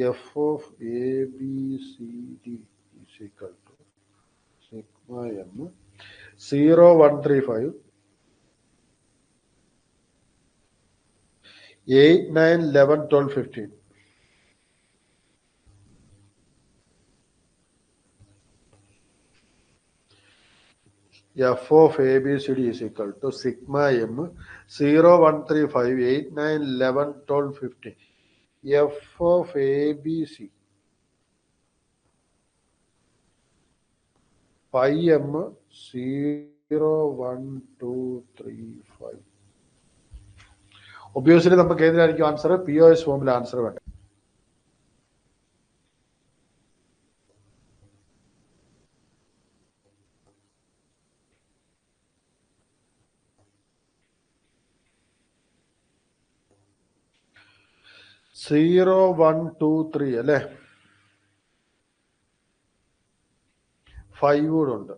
f of a, b, c, d is equal to sigma m 0, 1, 3, 5, 8, 9, 11, 12, 15. F of a, b, c, d is equal to sigma m 0, 1, 3, 5, 8, 9, 11, 12, 15. F of a, b, c. Pi m 0, 1, 2, 3, 5. Obviously, നമുക്ക് ഏതിനായിരിക്കും answer? POS ഫോമിൽ answer വേണ്ട. Zero 1, 2, 3 അല്ലേ? 5 കൂടെ ഉണ്ട്.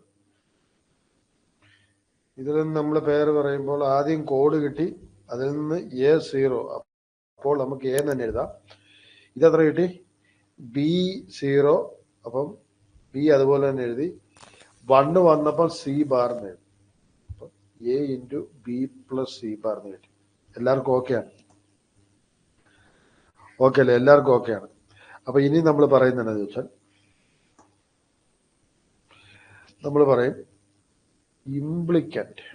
ഇതിൽ നിന്ന് നമ്മൾ പേര് പറയുമ്പോൾ ആദ്യം കോഡ് കിട്ടി, അതിൽ നിന്ന് A0, അപ്പോൾ നമുക്ക് A തന്നെ എഴുതാം. ഇതെത്ര കിട്ടി? B0, അപ്പം B അതുപോലെ തന്നെ എഴുതി. 1 വന്നപ്പോൾ C ബാർന്ന് എഴുതി. അപ്പം A × B + C ബാർന്ന് കിട്ടി. എല്ലാവർക്കും ഓക്കെയാണ്? ഓക്കെ അല്ലേ? എല്ലാവർക്കും ഓക്കെയാണ്. അപ്പൊ ഇനി നമ്മൾ പറയുന്നത് എന്താണെന്ന് വെച്ചാൽ, നമ്മൾ പറയും ഇംപ്ലിക്കന്റ്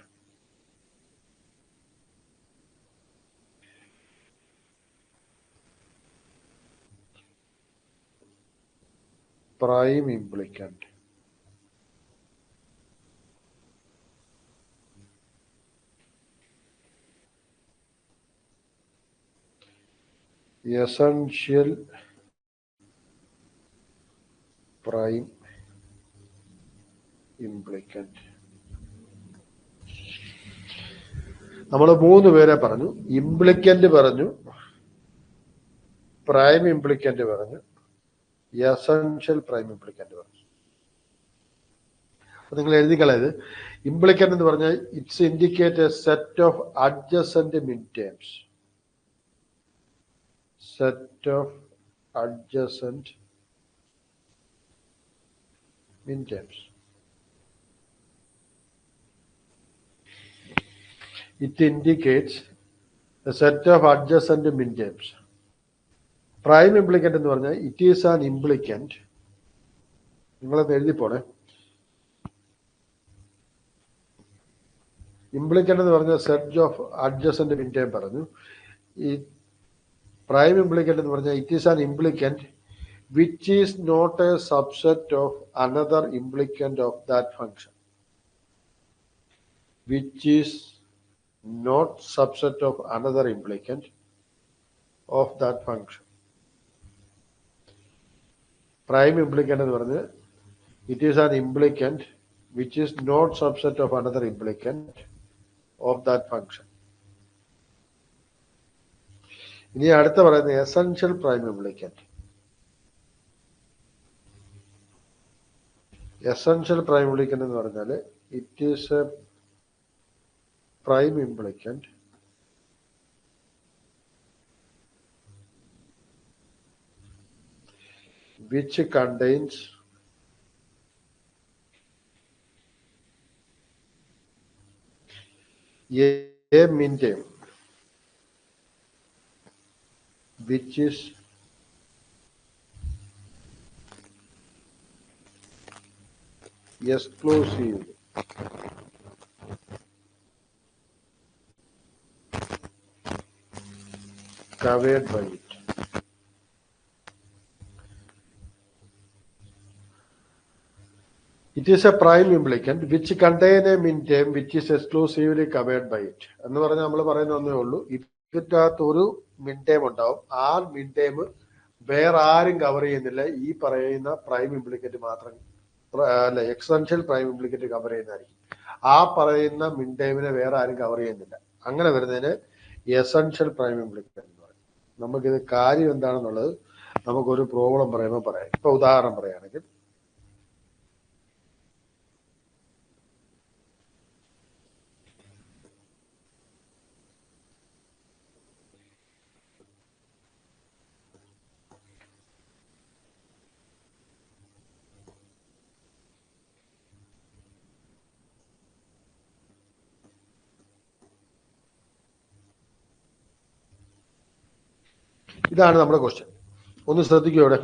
prime implicant essential prime implicant. നമ്മൾ 3 പേരെ പറഞ്ഞു. ഇംപ്ലിക്കന്റ് പറഞ്ഞു, പ്രൈം ഇംപ്ലിക്കന്റ് പറഞ്ഞു, എസൻഷ്യൽ പ്രൈം ഇംപ്ലിക്കന്റ് പറഞ്ഞു. അപ്പൊ നിങ്ങൾ എഴുതിക്കളയത്, ഇംപ്ലിക്കന്റ് എന്ന് പറഞ്ഞാൽ it's indicate A set of adjacent മിൻ ടേംസ്. സെറ്റ് ഓഫ് അഡ്ജസന്റ് മിൻ terms. It indicates a set of adjacent min terms. Prime implicant എന്ന് പറഞ്ഞാൽ it is an implicant. നിങ്ങളത് എഴുതി പോണേ. ഇംപ്ലിക്കന്റ് എന്ന് പറഞ്ഞാൽ സെറ്റ് ഓഫ് അഡ്ജസന്റ് മിൻ ടേം പറഞ്ഞു. ഈ പ്രൈം ഇംപ്ലിക്കന്റ് എന്ന് പറഞ്ഞാൽ it is an implicant which is not a subset of another implicant of that function. Which is not subset of another implicant of that function. Prime implicant എന്ന് പറഞ്ഞ് it is an implicant which is not subset of another implicant of that function. ഇനി അടുത്ത പറയുന്നത് essential prime implicant. Essential prime implicant എന്ന് പറഞ്ഞാൽ it is a prime implicant which contains a min term which is exclusive covered by it. It is a prime implicant which contain a min term which is exclusively covered by it. എന്ന് പറഞ്ഞാൽ നമ്മൾ പറയുന്നേ ഉള്ളൂ, ഇതിനകത്ത് ഒരു മിൻ term ഉണ്ടാവും. ആ മിൻ ടേം വേറെ ആരും കവർ ചെയ്യുന്നില്ല. ഈ പറയുന്ന പ്രൈം ഇംപ്ലിക്കന്റ് മാത്രം, അല്ല, എക്സെൻഷ്യൽ പ്രൈം ഇംപ്ലിക്കന്റ് കവർ ചെയ്യുന്നതായിരിക്കും. ആ പറയുന്ന മിൻ ടേമിനെ വേറെ ആരും കവർ ചെയ്യുന്നില്ല. അങ്ങനെ വരുന്നതിന് എസൻഷ്യൽ പ്രൈം ഇംപ്ലിക്കന്റ് എന്ന് പറയും. നമുക്കിത് കാര്യം എന്താണെന്നുള്ളത് നമുക്കൊരു പ്രോബ്ലം പറയുമ്പോൾ പറയാം. ഇപ്പൊ ഉദാഹരണം പറയുകയാണെങ്കിൽ, ഇതാണ് നമ്മുടെ ക്വസ്റ്റ്യൻ. ഒന്ന് ശ്രദ്ധിക്കൂ. ഇവിടെ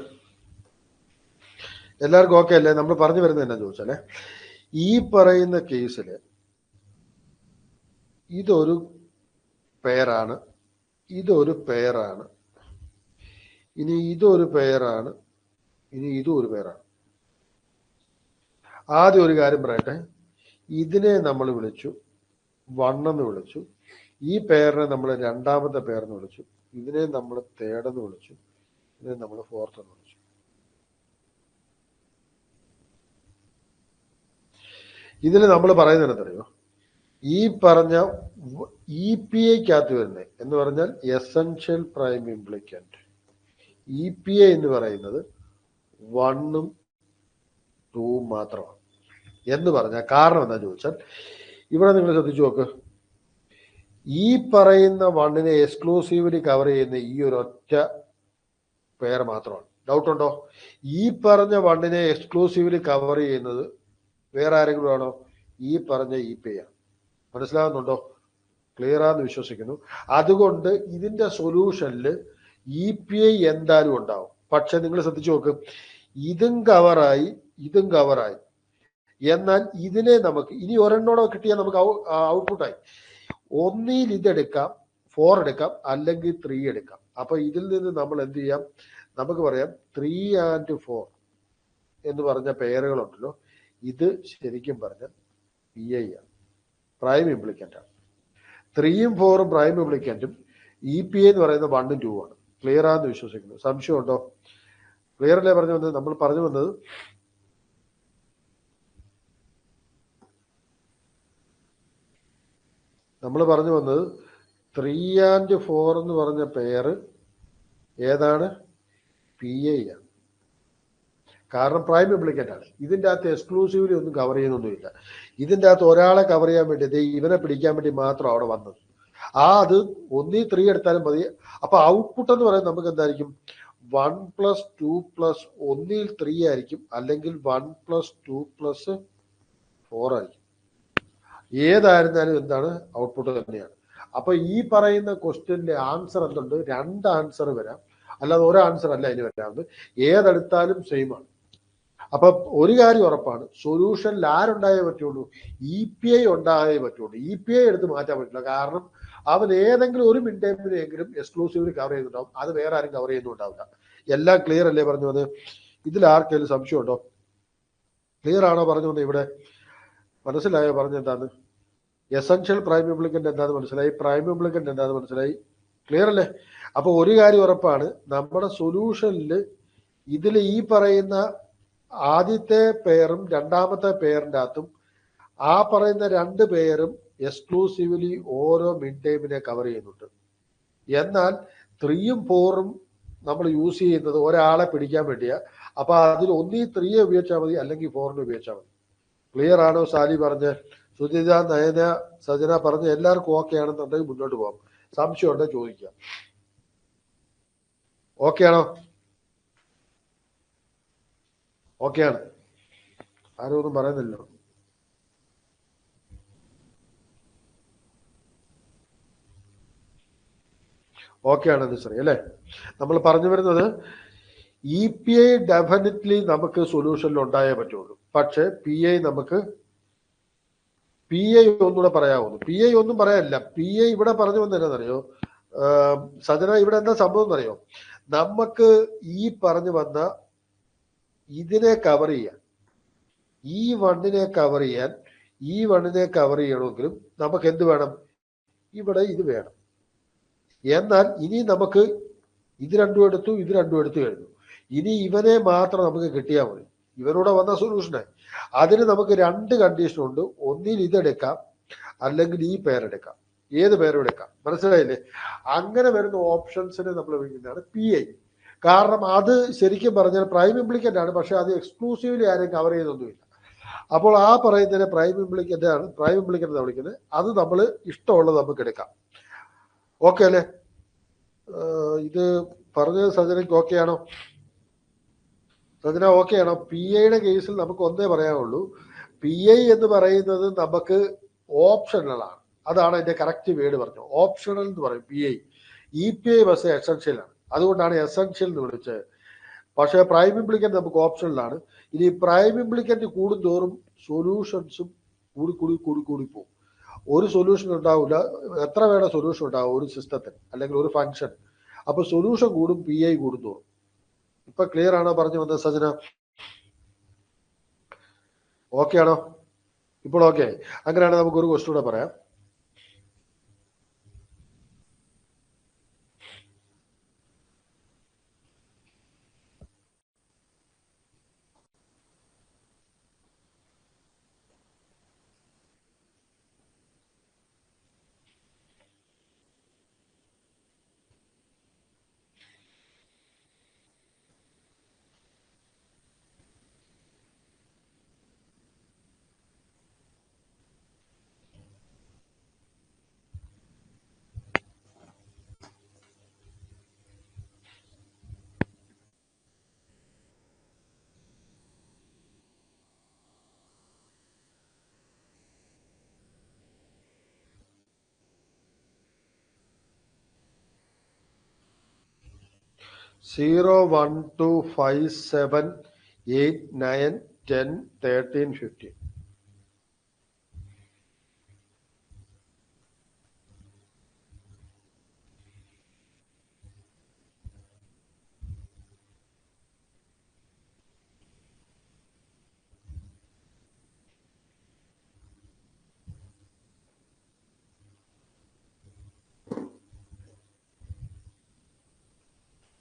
എല്ലാവർക്കും ഓക്കെ അല്ലേ? നമ്മൾ പറഞ്ഞു വരുന്നത് എന്നാ ചോദിച്ചാലേ, ഈ പറയുന്ന കേസിൽ ഇതൊരു പെയറാണ്, ഇതൊരു പെയറാണ്, ഇനി ഇതൊരു പെയറാണ്, ഇനി ഇതും ഒരു പെയറാണ്. ആദ്യം ഒരു കാര്യം പറയട്ടെ, ഇതിനെ നമ്മൾ വിളിച്ചു 1 എന്ന് വിളിച്ചു, ഈ പെയറിനെ നമ്മൾ രണ്ടാമത്തെ പെയർന്ന് വിളിച്ചു, ഇതിനെ നമ്മൾ തേർഡ് എന്ന് വിളിച്ചു, ഇതിനെ നമ്മൾ ഫോർത്ത് എന്ന് വിളിച്ചു. ഇതിൽ നമ്മൾ പറയുന്നത് എന്തറിയോ, ഈ പറഞ്ഞ EPAക്കകത്ത് വരുന്നത് എന്ന് പറഞ്ഞാൽ എസൻഷ്യൽ പ്രൈം ഇംപ്ലിക്കന്റ്, EPA എന്ന് പറയുന്നത് 1ഉം 2ഉം മാത്രമാണ് എന്ന് പറഞ്ഞാൽ കാരണം എന്താ ചോദിച്ചാൽ, ഇവിടെ നിങ്ങൾ ശ്രദ്ധിച്ചു നോക്ക്, ഈ പറയുന്ന 1നെ എക്സ്ക്ലൂസീവ്ലി കവർ ചെയ്യുന്ന ഈ ഒരു ഒറ്റ പെയർ മാത്രമാണ്. ഡൗട്ട് ഉണ്ടോ? ഈ പറഞ്ഞ 1നെ എക്സ്ക്ലൂസീവ്ലി കവർ ചെയ്യുന്നത് വേറെ ആരെങ്കിലും ആണോ? ഈ പറഞ്ഞ EPA ആണ്. മനസ്സിലാകുന്നുണ്ടോ? ക്ലിയർ ആണെന്ന് വിശ്വസിക്കുന്നു. അതുകൊണ്ട് ഇതിന്റെ സൊല്യൂഷനിൽ EPA എന്തായാലും ഉണ്ടാവും. പക്ഷെ നിങ്ങൾ ശ്രദ്ധിച്ചു നോക്ക്, ഇതും കവറായി ഇതും കവറായി, എന്നാൽ ഇതിനെ നമുക്ക് ഇനി ഒരെണ്ണോടെ കിട്ടിയാൽ നമുക്ക് ഔട്ട്പുട്ടായി. ഒന്നിൽ ഇതെടുക്കാം, 4 എടുക്കാം, അല്ലെങ്കിൽ 3 എടുക്കാം. അപ്പൊ ഇതിൽ നിന്ന് നമ്മൾ എന്ത് ചെയ്യാം? നമുക്ക് പറയാം 3 and 4 എന്ന് പറഞ്ഞ പെയറുകളുണ്ടല്ലോ, ഇത് ശരിക്കും പറഞ്ഞാൽ PI ആണ്, പ്രൈം ഇംപ്ലിക്കന്റ് ആണ്. 3ഉം 4ഉം പ്രൈം ഇംപ്ലിക്കന്റും, EPA എന്ന് പറയുന്നത് 1ഉം 2ഉം ആണ്. ക്ലിയർ ആണെന്ന് വിശ്വസിക്കുന്നു. സംശയം ഉണ്ടോ? ക്ലിയർ അല്ലേ പറഞ്ഞു വന്നത്? നമ്മൾ പറഞ്ഞു വന്നത് നമ്മൾ പറഞ്ഞു വന്നത് 3 and 4 എന്ന് പറഞ്ഞ പെയർ ഏതാണ്? PI ആണ്. കാരണം പ്രൈം ഇംപ്ലിക്കന്റ് ആണ്. ഇതിൻ്റെ അകത്ത് എക്സ്ക്ലൂസീവ്ലി ഒന്നും കവർ ചെയ്യുന്നൊന്നുമില്ല. ഇതിൻ്റെ അകത്ത് ഒരാളെ കവർ ചെയ്യാൻ വേണ്ടി, ഇവനെ പിടിക്കാൻ വേണ്ടി മാത്രം അവിടെ വന്നത്. അത് 1 3 എടുത്താലും മതി. അപ്പൊ ഔട്ട്പുട്ട് എന്ന് പറയുന്നത് നമുക്ക് എന്തായിരിക്കും? 1 + 2 + 1 3 ആയിരിക്കും, അല്ലെങ്കിൽ 1 + 2 + 4 ആയിരിക്കും. ഏതായിരുന്നാലും എന്താണ്? ഔട്ട്പുട്ട് തന്നെയാണ്. അപ്പൊ ഈ പറയുന്ന ക്വസ്റ്റ്യന്റെ ആൻസർ എന്തുണ്ട്? 2 ആൻസർ വരാം, അല്ലാതെ ഒരു ആൻസർ അല്ല അതിന് വരാവുന്നത്. ഏതെടുത്താലും സെയിം ആണ്. അപ്പൊ ഒരു കാര്യം ഉറപ്പാണ്, സൊല്യൂഷനിൽ ആരുണ്ടായേ പറ്റുള്ളൂ? EPA ഉണ്ടായേ പറ്റുള്ളൂ. EPA എടുത്ത് മാറ്റാൻ പറ്റില്ല. കാരണം അവൻ ഏതെങ്കിലും ഒരു മിഡ് ടൈമിനെങ്കിലും എക്സ്ക്ലൂസീവ്ലി കവർ ചെയ്യുന്നുണ്ടാവും, അത് വേറെ ആരും കവർ ചെയ്യുന്നുണ്ടാവില്ല. എല്ലാം ക്ലിയർ അല്ലേ പറഞ്ഞു വന്നത്? ഇതിൽ ആർക്കെങ്കിലും സംശയം ഉണ്ടോ? ക്ലിയർ ആണോ പറഞ്ഞു വന്നത്? ഇവിടെ മനസ്സിലായോ പറഞ്ഞ എന്താണ്? എസൻഷ്യൽ പ്രൈം ഇംപ്ലിക്കന്റ് എന്താന്ന് മനസ്സിലായി, പ്രൈം ഇംപ്ലിക്കന്റ് എന്താന്ന് മനസ്സിലായി. ക്ലിയർ അല്ലേ? അപ്പൊ ഒരു കാര്യം ഉറപ്പാണ്, നമ്മുടെ സൊല്യൂഷനിൽ ഇതിൽ ഈ പറയുന്ന ആദ്യത്തെ പെയറും രണ്ടാമത്തെ പെയറിൻ്റെ അകത്തും ആ പറയുന്ന 2 പെയറും എക്സ്ക്ലൂസീവ്ലി ഓരോ മിഡ് ടൈമിനെ കവർ ചെയ്യുന്നുണ്ട്. എന്നാൽ 3ഉം 4ഉം നമ്മൾ യൂസ് ചെയ്യുന്നത് ഒരാളെ പിടിക്കാൻ വേണ്ടിയാ. അപ്പൊ അതിൽ 1 3 ഉപയോഗിച്ചാൽ മതി, അല്ലെങ്കിൽ 4 ഉപയോഗിച്ചാൽ മതി. ക്ലിയർ ആണോ? സാലി പറഞ്ഞ്, സുജിത, നയന, സജന പറഞ്ഞ് എല്ലാവർക്കും ഓക്കെ ആണെന്നുണ്ടെങ്കിൽ മുന്നോട്ട് പോകാം. സംശയം ഉണ്ടെങ്കിൽ ചോദിക്കുക. ഓക്കെ ആണോ? ഓക്കെ ആണ്. ആരും ഒന്നും പറയുന്നില്ലോ. ഓക്കെ ആണെന്ന് ശരി അല്ലേ? നമ്മൾ പറഞ്ഞു വരുന്നത് EPA ഡെഫിനറ്റ്ലി നമുക്ക് സൊല്യൂഷനിൽ ഉണ്ടായേ പറ്റുള്ളൂ. പക്ഷെ PI നമുക്ക് PI ഒന്നുകൂടെ പറയാവുന്നു. PI ഒന്നും പറയാനില്ല. PI ഇവിടെ പറഞ്ഞു വന്നറിയോ സജന? ഇവിടെ എന്താ സംഭവം എന്നറിയോ? നമുക്ക് ഈ പറഞ്ഞു വന്ന ഇതിനെ കവർ ചെയ്യാൻ, ഈ 1നെ കവർ ചെയ്യാൻ, ഈ 1നെ കവർ ചെയ്യണമെങ്കിലും നമുക്ക് എന്ത് വേണം? ഇവിടെ ഇത് വേണം. എന്നാൽ ഇനി നമുക്ക് ഇത് രണ്ടും എടുത്തു, ഇത് രണ്ടും എടുത്തു കഴിഞ്ഞു. ഇനി ഇവനെ മാത്രം നമുക്ക് കിട്ടിയാൽ മതി. ഇവനൂടെ വന്ന സൊല്യൂഷനായി. അതിന് നമുക്ക് 2 കണ്ടീഷനുണ്ട്. ഒന്നിൽ ഇതെടുക്കാം, അല്ലെങ്കിൽ ഈ പേരെടുക്കാം. ഏത് പേരും എടുക്കാം. മനസ്സിലായില്ലേ? അങ്ങനെ വരുന്ന ഓപ്ഷൻസിനെ നമ്മൾ വിളിക്കുന്നതാണ് PI. കാരണം അത് ശരിക്കും പറഞ്ഞാൽ പ്രൈം ഇംപ്ലിക്കന്റ് ആണ്, പക്ഷെ അത് എക്സ്ക്ലൂസീവ്ലി ആരും കവർ ചെയ്യുന്നൊന്നുമില്ല. അപ്പോൾ ആ പറയുന്നതിനെ പ്രൈം ഇംപ്ലിക്കന്റ് ആണ്, പ്രൈം ഇംപ്ലിക്കന്റ് എന്ന് വിളിക്കുന്നത്. അത് നമ്മൾ ഇഷ്ടമുള്ളത് നമുക്ക് എടുക്കാം. ഓക്കെ അല്ലേ? ഇത് പറഞ്ഞത് സജനയ്ക്ക് ഓക്കെ ആണോ? സജന ഓക്കെ ആണോ? PIയുടെ കേസിൽ നമുക്ക് ഒന്നേ പറയാനുള്ളൂ, PI എന്ന് പറയുന്നത് നമുക്ക് ഓപ്ഷണലാണ്. അതാണ് അതിന്റെ കറക്റ്റ് വേർഡ് പറഞ്ഞു. ഓപ്ഷണൽ എന്ന് പറയും PI. EPA പക്ഷേ എസൻഷ്യൽ ആണ്. അതുകൊണ്ടാണ് എസെൻഷ്യൽ എന്ന് വിളിച്ചത്. പക്ഷേ പ്രൈം ഇംപ്ലിക്കൻ്റ് നമുക്ക് ഓപ്ഷനിലാണ്. ഇനി പ്രൈം ഇംപ്ലിക്കൻ്റ് കൂടുന്തോറും സൊല്യൂഷൻസും കൂടി പോകും. ഒരു സൊല്യൂഷൻ ഉണ്ടാവില്ല, എത്ര വേണം സൊല്യൂഷൻ ഉണ്ടാവും ഒരു സിസ്റ്റത്തിന് അല്ലെങ്കിൽ ഒരു ഫംഗ്ഷൻ. അപ്പൊ സൊല്യൂഷൻ കൂടും, PI കൂടുന്തോറും. ഇപ്പൊ ക്ലിയർ ആണോ പറഞ്ഞു വന്നത് സജന? ഓക്കെ ആണോ? ഇപ്പോൾ ഓക്കെ. അങ്ങനെയാണെങ്കിൽ നമുക്ക് ഒരു ക്വസ്റ്റ്യൻ കൂടെ പറയാം. സീറോ 1 2 5 7 8 9 10 13 15.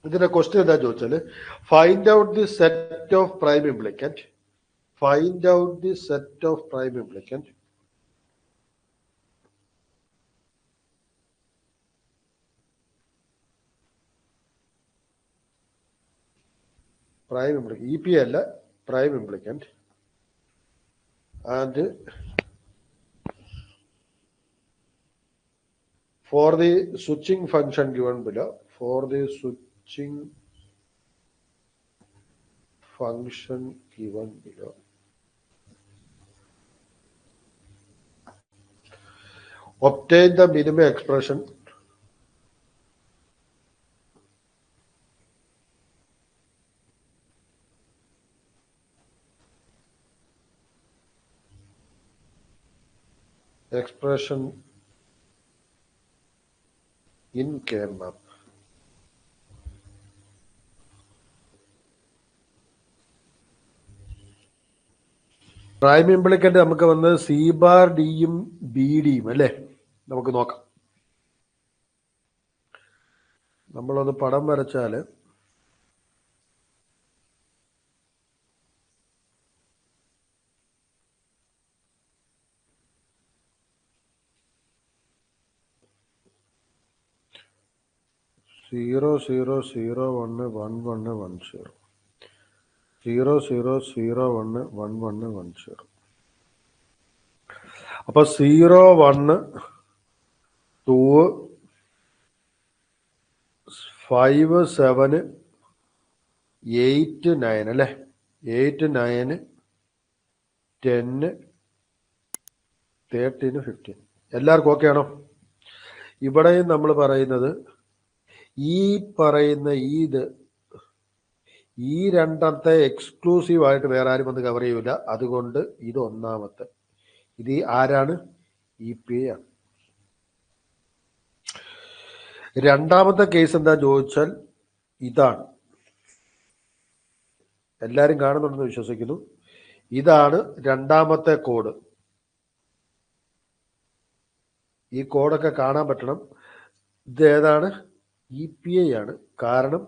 ഇതിന്റെ ക്വസ്റ്റ്യൻ എന്താ ചോദിച്ചാല്, find out the set of prime implicant. Find out the set of prime implicant prime implicant, EP അല്ല, prime implicant, and for the switching function given below, for the switching function given below, obtain the minimum expression in K-map. Prime implicant നമുക്ക് വന്നത് C bar ഡിയും B ഡിയും അല്ലേ? നമുക്ക് നോക്കാം. നമ്മളൊന്ന് പടം വരച്ചാല് സീറോ 0 0 1 1 1 1 0 0 0 0 1 1 1 1 0. അപ്പൊ 0 1 2 5 7 8 9 അല്ലേ? 8 9 10 13 15. എല്ലാവർക്കും ഓക്കെ ആണോ? ഇവിടെയും നമ്മൾ പറയുന്നത് ഈ പറയുന്ന ഈ രണ്ടത്തെ എക്സ്ക്ലൂസീവ് ആയിട്ട് വേറെ ആരും വന്ന് കവർ ചെയ്യൂല. അതുകൊണ്ട് ഇത് ഒന്നാമത്തെ, ഇത് ആരാണ്? EP ആണ്. രണ്ടാമത്തെ കേസ് എന്താ ചോദിച്ചാൽ ഇതാണ്. എല്ലാരും കാണുന്നുണ്ടെന്ന് വിശ്വസിക്കുന്നു. ഇതാണ് രണ്ടാമത്തെ കോഡ്. ഈ കോഡൊക്കെ കാണാൻ പറ്റണം. ഇത് ഏതാണ്? EPI ആണ്. കാരണം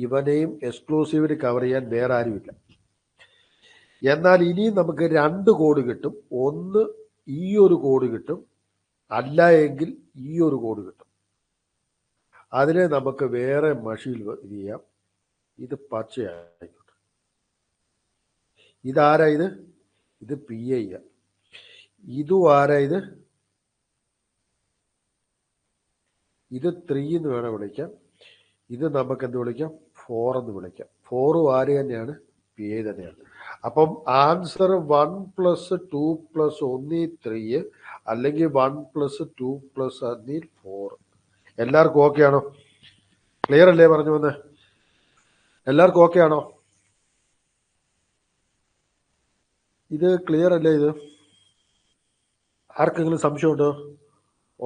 ഇവനെയും എക്സ്ക്ലൂസീവില് കവർ ചെയ്യാൻ വേറെ ആരുമില്ല. എന്നാൽ ഇനിയും നമുക്ക് രണ്ട് കോഡ് കിട്ടും. ഒന്ന് ഈ ഒരു കോഡ് കിട്ടും, അല്ല എങ്കിൽ ഈ ഒരു കോഡ് കിട്ടും. അതിനെ നമുക്ക് വേറെ മഷിയിൽ ഇത് ചെയ്യാം. ഇത് പച്ചയായിക്കോട്ടെ. ഇതാരാ? ഇത് PI ആ. ഇതും ആരാ? ഇത് 3 എന്ന് വേണം വിളിക്കാം. ഇത് നമുക്ക് എന്ത് വിളിക്കാം? 4 എന്ന് വിളിക്കാം. 4 ആര് തന്നെയാണ്? PI തന്നെയാണ്. അപ്പം ആൻസർ 1 + 2 + 1 3, അല്ലെങ്കിൽ 1 + 2 + 1 4. എല്ലാവർക്കും ഓക്കെ ആണോ? ക്ലിയർ അല്ലേ പറഞ്ഞു വന്ന്? എല്ലാവർക്കും ഓക്കെ ആണോ? ഇത് ക്ലിയർ അല്ലേ? ഇത് ആർക്കെങ്കിലും സംശയമുണ്ടോ?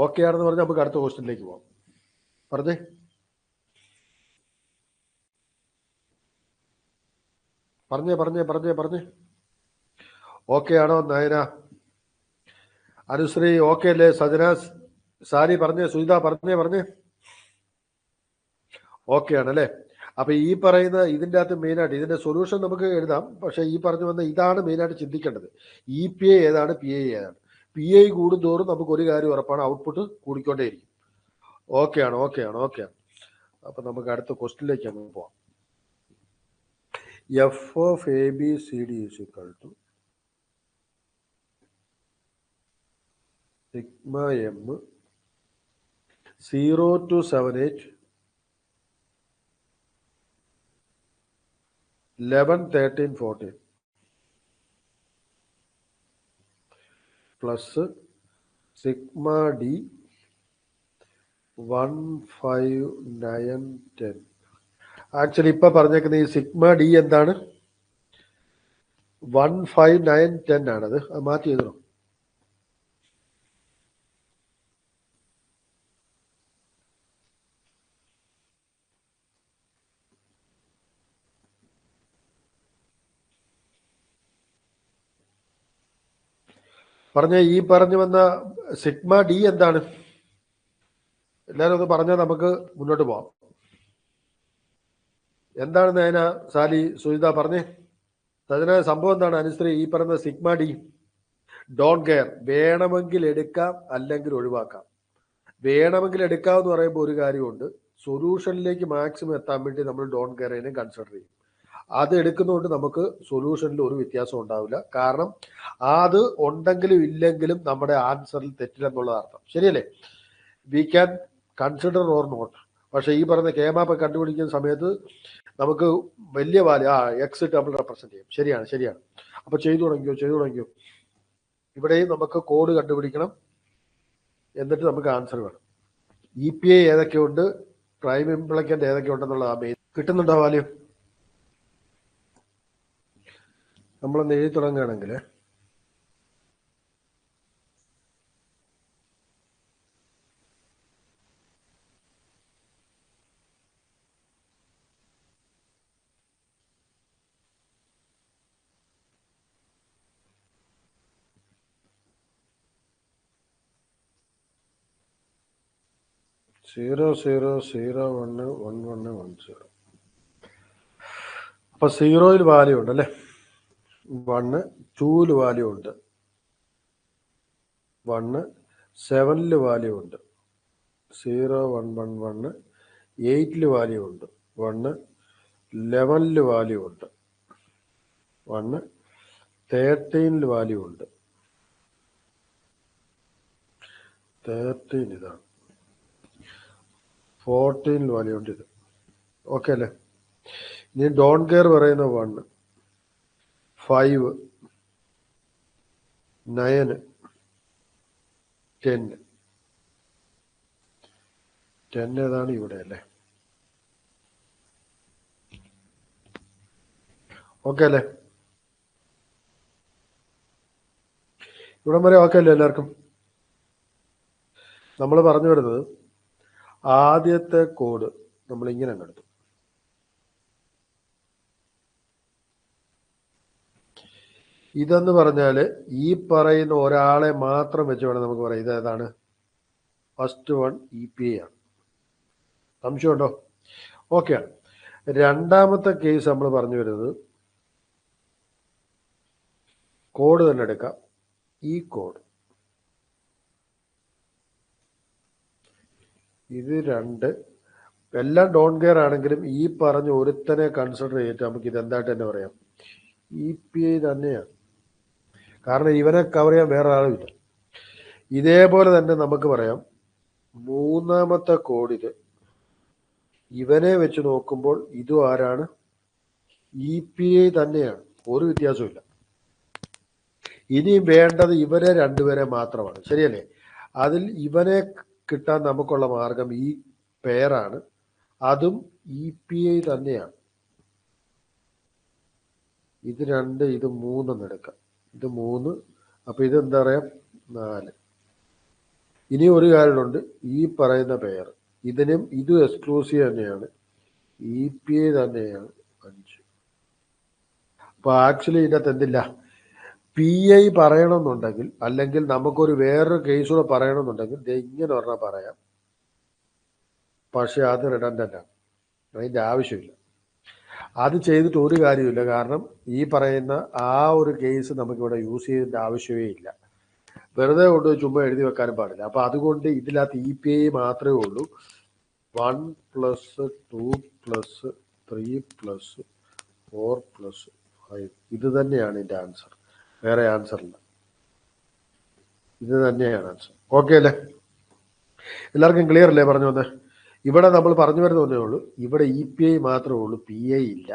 ഓക്കെ ആണെന്ന് പറഞ്ഞാൽ നമുക്ക് അടുത്ത ക്വസ്റ്റ്യനിലേക്ക് പോവാം. പറഞ്ഞേ. പറഞ്ഞേ. ഓക്കെ ആണോ? നയന, അനുശ്രീ ഓക്കെ അല്ലേ? സജന, സാരി പറഞ്ഞേ. സുജിത പറഞ്ഞേ. ഓക്കെ ആണല്ലേ? അപ്പൊ ഈ പറയുന്ന ഇതിൻ്റെ അകത്ത് മെയിനായിട്ട് ഇതിന്റെ സൊല്യൂഷൻ നമുക്ക് എഴുതാം. പക്ഷെ ഈ പറഞ്ഞു വന്ന ഇതാണ് മെയിനായിട്ട് ചിന്തിക്കേണ്ടത്. EPA ഏതാണ്, PA ഏതാണ്? PA കൂടുന്തോറും നമുക്ക് ഒരു കാര്യം ഉറപ്പാണ്, ഔട്ട്പുട്ട് കൂടിക്കൊണ്ടേയിരിക്കും. ഓക്കെ ആണ്. അപ്പൊ നമുക്ക് അടുത്ത ക്വസ്റ്റ്യനിലേക്ക് അങ്ങ് പോവാം. F of ABCD is equal to sigma m 0 to 78 11 13 14 plus sigma D 1 5 9 10. Actually ഇപ്പൊ പറഞ്ഞേക്കുന്ന ഈ സിഗ്മ ഡി എന്താണ്? 1 5 9 10 ആണത്. അത് മാറ്റി എഴുതണം. ഈ പറഞ്ഞു വന്ന സിഗ്മ ഡി എന്താണ്? എല്ലാവരും ഒന്ന് പറഞ്ഞാൽ നമുക്ക് മുന്നോട്ട് പോവാം. എന്താണ് നയന, സാലി, സുജിത പറഞ്ഞേ. അതിന് സംഭവം എന്താണ്? അനുശ്രീ, ഈ പറയുന്ന സിഗ്മ ഡി ഡോൺ കെയർ വേണമെങ്കിൽ എടുക്കാം, അല്ലെങ്കിൽ ഒഴിവാക്കാം. വേണമെങ്കിൽ എടുക്കാമെന്ന് പറയുമ്പോൾ ഒരു കാര്യമുണ്ട്, സൊല്യൂഷനിലേക്ക് മാക്സിമം എത്താൻ വേണ്ടി നമ്മൾ ഡോൺ കെയറിനെ കൺസിഡർ ചെയ്യും. അത് എടുക്കുന്നതുകൊണ്ട് നമുക്ക് സൊല്യൂഷനിൽ ഒരു വ്യത്യാസം ഉണ്ടാവില്ല. കാരണം അത് ഉണ്ടെങ്കിലും ഇല്ലെങ്കിലും നമ്മുടെ ആൻസറിൽ തെറ്റില്ലെന്നുള്ളത് അർത്ഥം. ശരിയല്ലേ? We can consider or not. പക്ഷേ ഈ പറയുന്ന കേമാപ്പ് കണ്ടുപിടിക്കുന്ന സമയത്ത് നമുക്ക് വലിയ വാല്യൂ എക്സ് നമ്മൾ റെപ്രസെന്റ് ചെയ്യും. ശരിയാണ്. അപ്പൊ ചെയ്തു തുടങ്ങിയോ. ഇവിടെയും നമുക്ക് കോഡ് കണ്ടുപിടിക്കണം, എന്നിട്ട് നമുക്ക് ആൻസർ വേണം. EPA ഏതൊക്കെയുണ്ട്, പ്രൈം ഇംപ്ലിക്കന്റ് ഏതൊക്കെ ഉണ്ടെന്നുള്ളത് ആ മെയിൻ. കിട്ടുന്നുണ്ടോ വാല്യൂ? നമ്മളൊന്ന് എഴുതി തുടങ്ങുകയാണെങ്കിൽ 0 0 0 1 1 1 1 0. അപ്പൊ 0യിൽ വാല്യൂ ഉണ്ട് അല്ലേ? 1 2ൽ വാല്യൂ ഉണ്ട്, 1 7ൽ വാല്യൂ ഉണ്ട്, 0 1 1 1 8ൽ വാല്യൂ ഉണ്ട്, 1 11ൽ വാല്യൂ ഉണ്ട്, 1 13ൽ വാല്യൂ ഉണ്ട്, 13 ഇതാണ്, 14ൽ വാല്യൂ ഉണ്ട്. ഇത് ഓക്കെ അല്ലേ? ഇനി ഡോൺ കെയർ പറയുന്ന 1 5 9 10 ഏതാണ്? ഇവിടെ അല്ലേ? ഓക്കെ അല്ലേ? ഇവിടം വരെ ഓക്കെ അല്ലേ എല്ലാവർക്കും? നമ്മൾ പറഞ്ഞു വരുന്നത് ആദ്യത്തെ കോഡ് നമ്മൾ ഇങ്ങനെ എടുത്തു. ഇതെന്ന് പറഞ്ഞാല് ഈ പറയുന്ന ഒരാളെ മാത്രം വെച്ച് വേണം നമുക്ക് പറയാം ഇത് ഏതാണ്. ഫസ്റ്റ് വൺ EPA ആണ്. സംശയമുണ്ടോ? ഓക്കെ ആണ്. രണ്ടാമത്തെ കേസ് നമ്മൾ പറഞ്ഞു വരുന്നത് കോഡ് തന്നെ എടുക്കാം. ഈ കോഡ് ഇത് രണ്ട് എല്ലാം ഡോൺ കെയർ ആണെങ്കിലും ഈ പറഞ്ഞ ഒരുത്തനെ കൺസിഡർ ചെയ്തിട്ട് നമുക്ക് ഇത് എന്തായിട്ട് തന്നെ പറയാം, EPA തന്നെയാണ്. കാരണം ഇവനെ കവർ ചെയ്യാൻ വേറെ ആളുമില്ല. ഇതേപോലെ തന്നെ നമുക്ക് പറയാം മൂന്നാമത്തെ കോഡില് ഇവനെ വെച്ച് നോക്കുമ്പോൾ ഇതും ആരാണ്? EPA തന്നെയാണ്, ഒരു വ്യത്യാസമില്ല. ഇനി വേണ്ടത് ഇവരെ രണ്ടുപേരെ മാത്രമാണ്. ശരിയല്ലേ? അതിൽ ഇവനെ കിട്ടാൻ നമുക്കുള്ള മാർഗം ഈ പെയറാണ്. അതും EPI തന്നെയാണ്. ഇത് 2, ഇത് 3 എന്ന് എടുക്കാം. ഇത് 3, അപ്പൊ ഇത് എന്താ പറയാ 4. ഇനി ഒരു കാര്യമുണ്ട്, ഈ പറയുന്ന പെയർ ഇതിനും ഇതും എക്സ്ക്ലൂസീവ് തന്നെയാണ്, EPI തന്നെയാണ് 5. അപ്പൊ ആക്ച്വലി ഇതിനകത്ത് എന്തില്ല, PI പറയണമെന്നുണ്ടെങ്കിൽ, അല്ലെങ്കിൽ നമുക്കൊരു വേറൊരു കേസ് കൂടെ പറയണമെന്നുണ്ടെങ്കിൽ ഇങ്ങനെ പറഞ്ഞാൽ പറയാം. പക്ഷെ അത് റിഡൻഡന്റ് ആണ്, അതിന്റെ ആവശ്യമില്ല. അത് ചെയ്തിട്ട് ഒരു കാര്യമില്ല. കാരണം ഈ പറയുന്ന ആ ഒരു കേസ് നമുക്കിവിടെ യൂസ് ചെയ്യേണ്ട ആവശ്യമേ ഇല്ല. വെറുതെ കൊണ്ട് ചുമ്മാ എഴുതി വെക്കാനും പാടില്ല. അപ്പൊ അതുകൊണ്ട് ഇതിനകത്ത് EPI മാത്രമേ ഉള്ളൂ. 1 + 2 + 3 + 4 + 5. ഇത് തന്നെയാണ് ഇതിന്റെ ആൻസർ, വേറെ ആൻസർ ഇല്ല. ഇത് തന്നെയാണ് ആൻസർ. ഓക്കെ അല്ലേ? എല്ലാവർക്കും ക്ലിയർ അല്ലേ പറഞ്ഞു വന്നേ? ഇവിടെ നമ്മൾ പറഞ്ഞു വരുന്നതേ ഉള്ളൂ, ഇവിടെ EPI മാത്രമേ ഉള്ളൂ, PI ഇല്ല.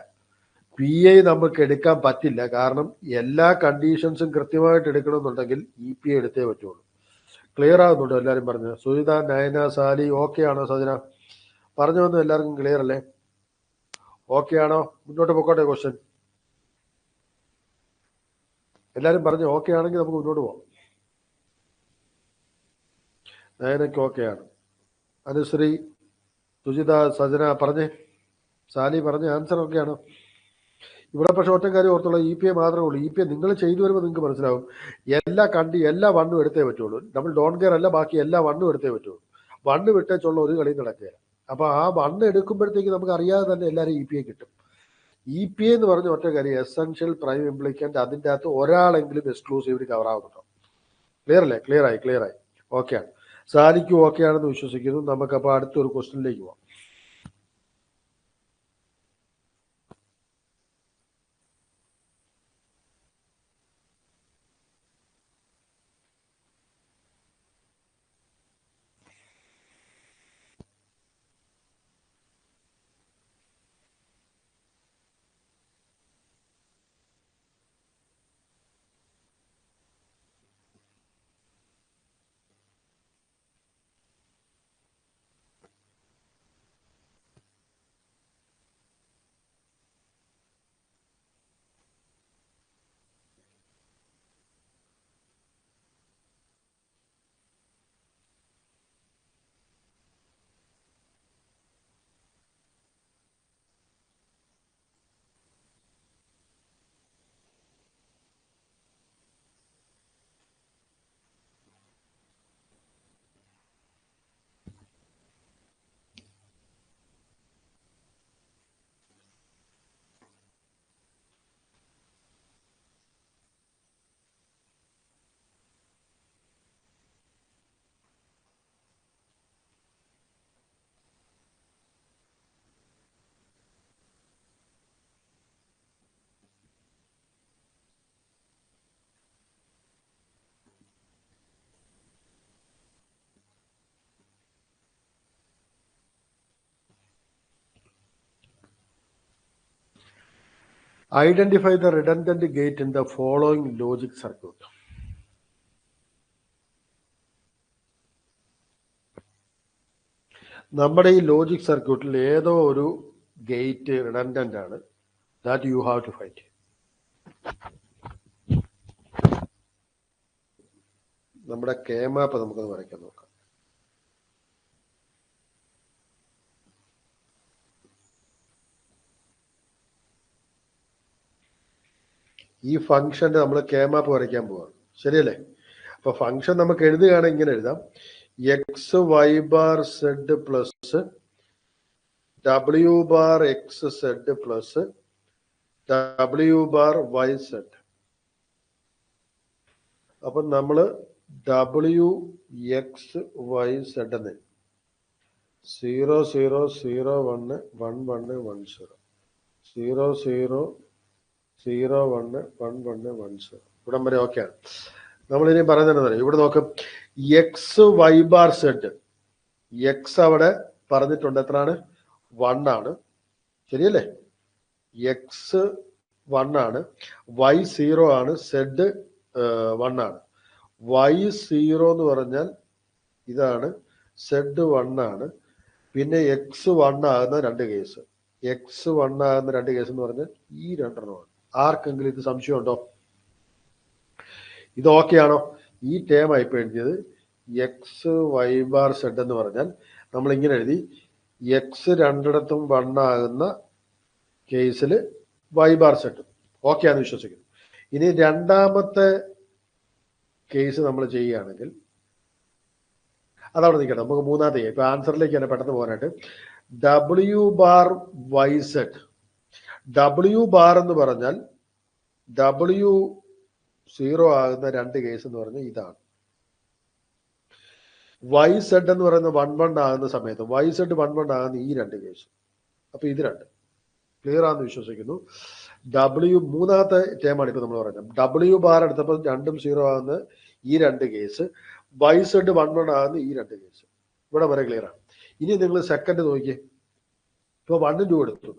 PI നമുക്ക് എടുക്കാൻ പറ്റില്ല. കാരണം എല്ലാ കണ്ടീഷൻസും കൃത്യമായിട്ട് എടുക്കണമെന്നുണ്ടെങ്കിൽ EPI എടുത്തേ പറ്റുള്ളൂ. ക്ലിയർ ആകുന്നുണ്ടോ എല്ലാവരും? പറഞ്ഞു. സുജിത, നയന, സാലി ഓക്കെ ആണോ? സജന പറഞ്ഞു വന്നു, എല്ലാവർക്കും ക്ലിയർ അല്ലേ? ഓക്കെ ആണോ? മുന്നോട്ട് പോയിക്കോട്ടെ. ക്വസ്റ്റ്യൻ എല്ലാവരും പറഞ്ഞു ഓക്കെ ആണെങ്കിൽ നമുക്ക് മുന്നോട്ട് പോകാം. നയനക്ക് ഓക്കെ ആണ്. അനുശ്രീ, സുജിത, സജന പറഞ്ഞേ. സാലി പറഞ്ഞ ആൻസർ ഓക്കെ ആണോ? ഇവിടെ പക്ഷെ ഒറ്റ കാര്യം ഓർത്തുള്ള, EPI മാത്രമേ ഉള്ളൂ. EPI നിങ്ങൾ ചെയ്തു വരുമ്പോൾ നിങ്ങൾക്ക് മനസ്സിലാവും, എല്ലാ 1 എടുത്തേ പറ്റുള്ളൂ. നമ്മൾ ഡോൺ കെയർ അല്ല, ബാക്കി എല്ലാ 1 എടുത്തേ പറ്റുള്ളൂ. 1 വിട്ടേച്ചുള്ള ഒരു കളി നടക്കുകയില്ല. അപ്പൊ ആ 1 എടുക്കുമ്പോഴത്തേക്ക് നമുക്ക് അറിയാതെ തന്നെ എല്ലാവരും EPI കിട്ടും. EPI എന്ന് പറഞ്ഞ ഒറ്റ കാര്യം, എസെൻഷ്യൽ പ്രൈം ഇംപ്ലിക്കന്റ്, അതിൻ്റെ അകത്ത് ഒരാളെങ്കിലും എക്സ്ക്ലൂസീവ്ലി കവർ ആവുന്നുണ്ടോ? ക്ലിയർ അല്ലേ? ക്ലിയർ ആയി. ഓക്കെ ആണ്. സാലിക്കും ഓക്കെ ആണെന്ന് വിശ്വസിക്കുന്നു. നമുക്കപ്പോൾ അടുത്തൊരു ക്വസ്റ്റ്യനിലേക്ക് പോവാം. Identify the redundant gate in the following logic circuit. നമ്മുടെ ഈ ലോജിക് സർക്യൂട്ടിൽ ഏതോ ഒരു ഗേറ്റ് റിഡണ്ടന്റ് ആണ്. That you have to find. നമ്മുടെ കെ മാപ്പ് നമുക്കൊന്ന് വരയ്ക്കാൻ നോക്കാം. ഈ ഫംഗ്ഷന്റെ നമ്മൾ കെ മാപ്പ് വരയ്ക്കാൻ പോവാണ്, ശരിയല്ലേ? അപ്പൊ ഫംഗ്ഷൻ നമുക്ക് എഴുതുകയാണെങ്കിൽ ഇങ്ങനെ എഴുതാം: X Y bar Z plus W bar X Z plus W bar Y Z. അപ്പൊ നമ്മള് ഡബ്ല്യു എക്സ് വൈ സെഡ് എന്ന് 0 0 0 1 1 1 1 0 0 0 0 1 1 1 1 0. ഇവിടം വരെ ഓക്കെയാണ്. നമ്മളിനി പറയുന്നത് ഇവിടെ നോക്കും, X Y bar Z. X അവിടെ പറഞ്ഞിട്ടുണ്ട് എത്രയാണ്? 1 ആണ്, ശരിയല്ലേ? എക്സ് 1 ആണ്, വൈ 0 ആണ്, സെഡ് 1 ആണ്. വൈ 0 എന്ന് പറഞ്ഞാൽ ഇതാണ്, സെഡ് 1 ആണ്. പിന്നെ x1 ആകുന്ന 2 കേസ്. x1 ആകുന്ന 2 കേസ് എന്ന് പറഞ്ഞാൽ ഈ രണ്ടെണ്ണമാണ്. ആർക്കെങ്കിലും ഇത് സംശയമുണ്ടോ? ഇത് ഓക്കെ ആണോ? ഈ ടേം ആയിപ്പോ എഴുതിയത് എക്സ് വൈ ബാർ സെഡ് എന്ന് പറഞ്ഞാൽ നമ്മൾ ഇങ്ങനെ എഴുതി എക്സ് രണ്ടിടത്തും 1 ആകുന്ന കേസിൽ വൈ ബാർ സെഡ്. ഓക്കെ ആണെന്ന് വിശ്വസിക്കുന്നു. ഇനി രണ്ടാമത്തെ കേസ് നമ്മൾ ചെയ്യുകയാണെങ്കിൽ അതവിടെ നിൽക്കട്ടെ, നമുക്ക് മൂന്നാമത്തെ ഇപ്പൊ ആൻസറിലേക്ക് തന്നെ പെട്ടെന്ന് പോകാനായിട്ട് W bar Y Z. W bar എന്ന് പറഞ്ഞാൽ ഡബ്ല്യു 0 ആകുന്ന 2 കേസ് എന്ന് പറഞ്ഞാൽ ഇതാണ്. വൈ സെഡ് എന്ന് പറയുന്ന 1 ആകുന്ന സമയത്ത് വൈ സെഡ് 1 ആകുന്ന ഈ 2 കേസ്. അപ്പൊ ഇത് രണ്ട് ക്ലിയർ ആണെന്ന് വിശ്വസിക്കുന്നു. മൂന്നാമത്തെ ടേമാണ് ഇപ്പൊ നമ്മൾ പറഞ്ഞത്. ഡബ്ല്യു ബാർ എടുത്തപ്പോൾ 2ഉം 0 ആകുന്ന ഈ 2 കേസ്, വൈ സെഡ് 1 ആകുന്ന ഈ 2 കേസ്. ഇവിടെ വരെ ക്ലിയർ ആണ്. ഇനി നിങ്ങൾ സെക്കൻഡ് നോക്കിയേ. ഇപ്പൊ 1ഉം 2 എടുത്തു.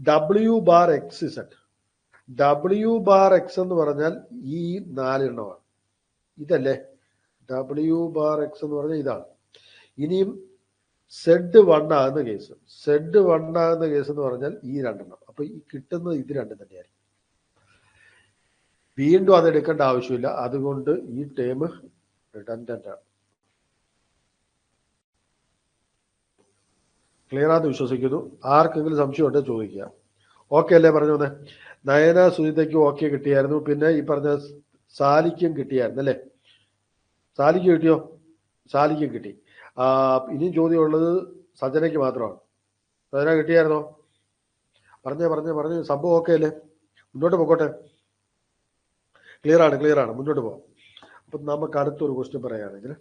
W bar X Z. W bar X എന്ന് പറഞ്ഞാൽ ഈ 4 എണ്ണമാണ്. ഇതല്ലേ ഡബ്ല്യു ബാർ എക്സ് എന്ന് പറഞ്ഞാൽ ഇതാണ്. ഇനിയും സെഡ് 1 ആകുന്ന കേസ്, സെഡ് 1 ആകുന്ന കേസ് എന്ന് പറഞ്ഞാൽ ഈ 2 എണ്ണം. അപ്പൊ ഈ കിട്ടുന്നത് ഇത് രണ്ടും തന്നെയായിരിക്കും. വീണ്ടും അത് എടുക്കേണ്ട ആവശ്യമില്ല. അതുകൊണ്ട് ഈ ടേം റിഡൻഡന്റ് ആണ്. ക്ലിയർ ആണെന്ന് വിശ്വസിക്കുന്നു. ആർക്കെങ്കിലും സംശയം ഉണ്ടെങ്കിൽ ചോദിക്കുക. ഓക്കെ അല്ലേ പറഞ്ഞു വന്നേ? നയന സുജിതയ്ക്കും ഓക്കെ കിട്ടിയായിരുന്നു. പിന്നെ ഈ പറഞ്ഞ സാലിക്കും കിട്ടിയായിരുന്നു അല്ലേ? സാലിക്ക് കിട്ടിയോ? സാലിക്കും കിട്ടി. ഇനിയും ചോദ്യമുള്ളത് സജനയ്ക്ക് മാത്രമാണ്. സജന കിട്ടിയായിരുന്നോ? പറഞ്ഞേ സംഭവം ഓക്കെ അല്ലേ? മുന്നോട്ട് പോകട്ടെ. ക്ലിയർ ആണ്, മുന്നോട്ട് പോകാം. അപ്പൊ നമുക്ക് അടുത്തൊരു ക്വസ്റ്റ്യൻ പറയുകയാണെങ്കിൽ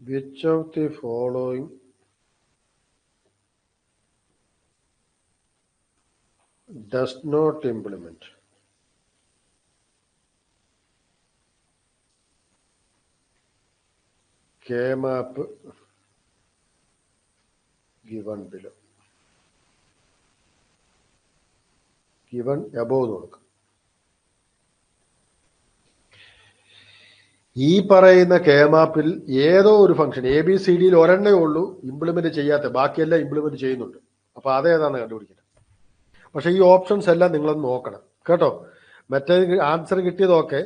which of the following does not implement K-map given below? Given above നോക്കുക. ഈ പറയുന്ന K-മാപ്പിൽ ഏതോ ഒരു ഫംഗ്ഷൻ ABCDയിൽ ഒരെണ്ണേ ഉള്ളൂ ഇംപ്ലിമെന്റ് ചെയ്യാത്ത, ബാക്കിയെല്ലാം ഇംപ്ലിമെന്റ് ചെയ്യുന്നുണ്ട്. അപ്പൊ അതേതാണെന്ന് കണ്ടുപിടിക്കണം. പക്ഷെ ഈ ഓപ്ഷൻസ് എല്ലാം നിങ്ങളൊന്ന് നോക്കണം കേട്ടോ. മറ്റേ ആൻസർ കിട്ടിയതൊക്കെ,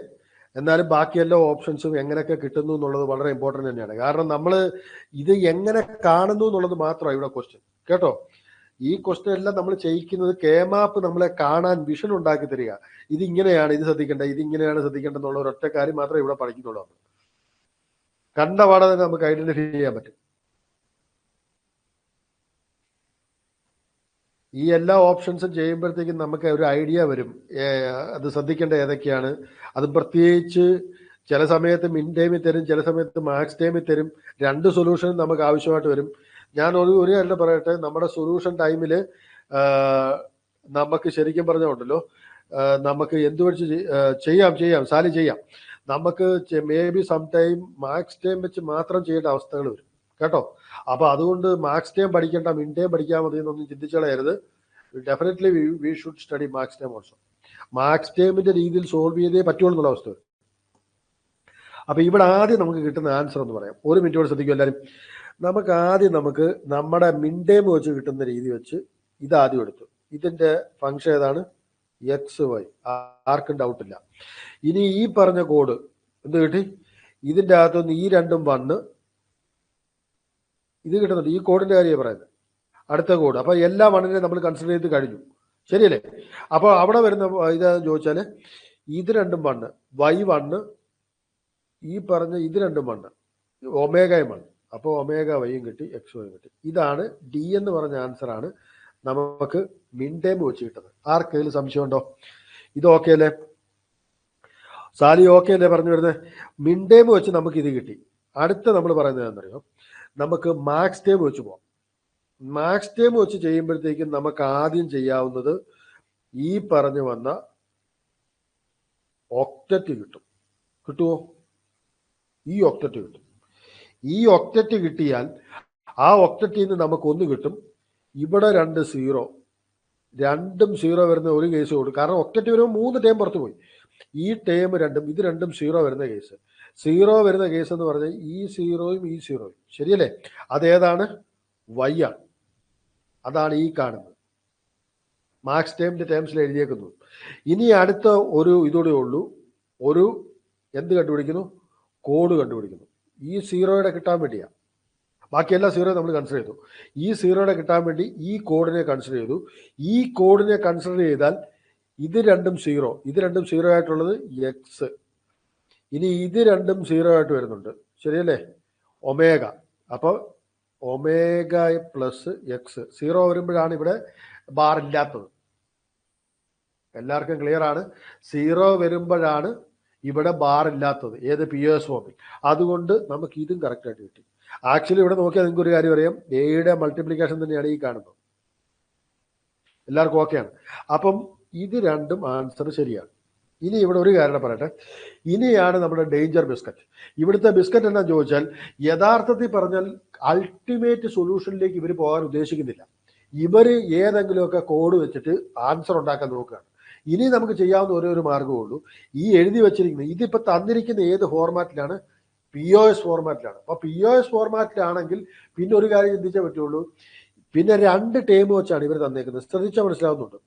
എന്നാലും ബാക്കി എല്ലാ ഓപ്ഷൻസും എങ്ങനെയൊക്കെ കിട്ടുന്നു എന്നുള്ളത് വളരെ ഇമ്പോർട്ടൻ്റ് തന്നെയാണ്. കാരണം നമ്മൾ ഇത് എങ്ങനെ കാണുന്നു എന്നുള്ളത് മാത്രമാണ് ഇവിടെ ക്വസ്റ്റ്യൻ കേട്ടോ. ഈ ക്വസ്റ്റ്യൻ എല്ലാം നമ്മൾ ചെയ്യിക്കുന്നത് K-മാപ്പ് നമ്മളെ കാണാൻ വിഷൻ ഉണ്ടാക്കി തരിക. ഇതിങ്ങനെയാണ്, ഇത് ശ്രദ്ധിക്കേണ്ട, ഇതിങ്ങനെയാണ് ശ്രദ്ധിക്കേണ്ടത് എന്നുള്ള ഒരൊറ്റ കാര്യം മാത്രമേ ഇവിടെ പഠിക്കുന്നുള്ളൂ. കണ്ട പാടെ തന്നെ നമുക്ക് ഐഡന്റിഫൈ ചെയ്യാൻ പറ്റും. ഈ എല്ലാ ഓപ്ഷൻസും ചെയ്യുമ്പോഴത്തേക്കും നമുക്ക് ഒരു ഐഡിയ വരും, അത് ശ്രദ്ധിക്കേണ്ട ഏതൊക്കെയാണ്. അത് പ്രത്യേകിച്ച് ചില സമയത്ത് മിൻ ടൈമിൽ തരും, ചില സമയത്ത് മാക്സ് ടൈമിൽ തരും. 2 സൊല്യൂഷൻ നമുക്ക് ആവശ്യമായിട്ട് വരും. ഞാൻ ഒരു കാര്യം പറയട്ടെ, നമ്മുടെ സൊല്യൂഷൻ ടൈമിൽ നമുക്ക് ശരിക്കും പറഞ്ഞുണ്ടല്ലോ, നമുക്ക് എന്ത് വെച്ച് ചെയ്യാം സാലി ചെയ്യാം. നമുക്ക് maybe some time maxterm വെച്ച് മാത്രം ചെയ്യേണ്ട അവസ്ഥകൾ വരും കേട്ടോ. അപ്പൊ അതുകൊണ്ട് മാക്സ് ടൈം പഠിക്കേണ്ട, മിൻ ടൈം പഠിക്കാൻ മതി എന്നൊന്നും ചിന്തിച്ചു കളയരുത്. Definitely we should study maxterm also. മാക്സ് ടൈമിന്റെ രീതിയിൽ സോൾവ് ചെയ്തേ പറ്റുള്ളൂ എന്നുള്ള അവസ്ഥ വരും. അപ്പൊ ഇവിടെ ആദ്യം നമുക്ക് കിട്ടുന്ന ആൻസർ എന്ന് പറയാം. ഒരു മിനിറ്റ് കൂടെ ശ്രദ്ധിക്കും എല്ലാവരും. നമുക്ക് ആദ്യം നമ്മുടെ മിൻ ടൈം വെച്ച് കിട്ടുന്ന രീതി വെച്ച് ഇതാദ്യം എടുത്തു. ഇതിന്റെ ഫംഗ്ഷൻ ഏതാണ്? X Y. ആർക്കും ഡൗട്ടില്ല. ഇനി ഈ പറഞ്ഞ കോഡ് എന്ത് കിട്ടി? ഇതിന്റെ അകത്തുനിന്ന് ഈ രണ്ടും വണ്ണ് ഇത് കിട്ടുന്നുണ്ട്. ഈ കോഡിന്റെ കാര്യമാണ് പറയുന്നത്, അടുത്ത കോഡ്. അപ്പൊ എല്ലാ വണ്ണിനെ നമ്മൾ കൺസിഡർ ചെയ്ത് കഴിഞ്ഞു, ശരിയല്ലേ? അപ്പോൾ അവിടെ വരുന്ന ഇതാന്ന് ചോദിച്ചാല് ഇത് രണ്ടും വണ്ണ്, വൈ വണ്ണ്, ഈ പറഞ്ഞ ഇത് രണ്ടും വണ്ണ്, ഒമേഗയും വണ്ണ്. അപ്പോൾ ഒമേഗ വൈയും കിട്ടി, എക്സ് വൈയും കിട്ടി. ഇതാണ് ഡി എന്ന് പറഞ്ഞ ആൻസർ ആണ് നമുക്ക് മിൻ ടൈം വെച്ച് കിട്ടുന്നത്. ആർക്കെങ്കിലും സംശയം ഉണ്ടോ? ഇത് ഓക്കെ അല്ലേ? സാലി ഓക്കെ അല്ലേ പറഞ്ഞു വരുന്നത്? മിൻ ടൈം വെച്ച് നമുക്ക് ഇത് കിട്ടി. അടുത്ത നമ്മൾ പറയുന്നത് എന്താണെന്നറിയോ? നമുക്ക് മാക്സ് ടൈം വെച്ച് പോവാം. മാക്സ് ടൈം വെച്ച് ചെയ്യുമ്പോഴത്തേക്കും നമുക്ക് ആദ്യം ചെയ്യാവുന്നത് ഈ പറഞ്ഞു വന്ന ഒക്ടറ്റ് കിട്ടും. കിട്ടുമോ? ഈ ഒക്ടറ്റ് കിട്ടും. ഈ ഒക്ടറ്റ് കിട്ടിയാൽ ആ ഒക്ടറ്റിൽ നിന്ന് നമുക്ക് ഒന്ന് കിട്ടും. ഇവിടെ 2 0, രണ്ടും 0 വരുന്ന ഒരു കേസ് കൊടുക്കും. കാരണം ഒക്ടറ്റ് വരുമ്പോൾ 3 ടൈം പുറത്തു പോയി. ഈ ടൈം രണ്ടും ഇത് രണ്ടും 0 വരുന്ന കേസ്. 0 വരുന്ന കേസ് എന്ന് പറഞ്ഞാൽ ഈ 0യും ഈ 0യും, ശരിയല്ലേ? അതേതാണ്? വൈ ആണ്. അതാണ് ഈ കാണുന്നത്, മാക്സ് ടൈമിന്റെ ടേംസിൽ എഴുതിയേക്കുന്നു. ഇനി അടുത്ത ഒരു ഇതോടെ ഉള്ളൂ. ഒരു എന്ത് കണ്ടുപിടിക്കുന്നു? കോഡ് കണ്ടുപിടിക്കുന്നു. ഈ 0യുടെ കിട്ടാൻ വേണ്ടിയാണ്. ബാക്കി എല്ലാ 0 നമ്മൾ കൺസിഡർ ചെയ്തു. ഈ 0യുടെ കിട്ടാൻ വേണ്ടി ഈ കോഡിനെ കൺസിഡർ ചെയ്തു. ഈ കോഡിനെ കൺസിഡർ ചെയ്താൽ ഇത് രണ്ടും 0, ഇത് രണ്ടും 0 ആയിട്ടുള്ളത് എക്സ്. ഇനി ഇത് രണ്ടും 0 ആയിട്ട് വരുന്നുണ്ട്, ശരിയല്ലേ? ഒമേഗ. അപ്പോൾ ഒമേഗ പ്ലസ് എക്സ്. 0 വരുമ്പോഴാണ് ഇവിടെ ബാർ ഇല്ലാത്തത്. എല്ലാവർക്കും ക്ലിയർ ആണ്? 0 വരുമ്പോഴാണ് ഇവിടെ ബാർ ഇല്ലാത്തത്. ഏത്? പി ഒ എസ് ഫോമിൽ. അതുകൊണ്ട് നമുക്ക് ഇതും കറക്റ്റായിട്ട് കിട്ടി. ആക്ച്വലി ഇവിടെ നോക്കിയാൽ നിങ്ങൾക്ക് ഒരു കാര്യം അറിയാം, എയുടെ മൾട്ടിപ്ലിക്കേഷൻ തന്നെയാണ് ഈ കാണുന്നത്. എല്ലാവർക്കും ഓക്കെയാണ്? അപ്പം ഇത് രണ്ടും ആൻസർ ശരിയാണ്. ഇനി ഇവിടെ ഒരു കാര്യം പറയട്ടെ. ഇനിയാണ് നമ്മുടെ ഡേഞ്ചർ ബിസ്ക്കറ്റ്. ഇവിടുത്തെ ബിസ്ക്കറ്റ് എന്താണെന്ന് ചോദിച്ചാൽ, യഥാർത്ഥത്തിൽ പറഞ്ഞാൽ അൾട്ടിമേറ്റ് സൊല്യൂഷനിലേക്ക് ഇവർ പോകാൻ ഉദ്ദേശിക്കുന്നില്ല. ഇവർ ഏതെങ്കിലുമൊക്കെ കോഡ് വെച്ചിട്ട് ആൻസർ ഉണ്ടാക്കാൻ നോക്കുകയാണ്. ഇനി നമുക്ക് ചെയ്യാവുന്ന ഒരു മാർഗ്ഗമേ ഉള്ളൂ. ഈ എഴുതി വെച്ചിരിക്കുന്നത് ഇതിപ്പോൾ തന്നിരിക്കുന്ന ഏത് ഫോർമാറ്റിലാണ്? പി ഒ എസ് ഫോർമാറ്റിലാണ്. അപ്പോൾ പി ഒ എസ് ഫോർമാറ്റിലാണെങ്കിൽ പിന്നെ ഒരു കാര്യം ചിന്തിച്ചേ പറ്റുള്ളൂ. പിന്നെ 2 ടേം വെച്ചാണ് ഇവർ തന്നേക്കുന്നത്. ശ്രദ്ധിച്ചാൽ മനസ്സിലാവുന്നുണ്ട്.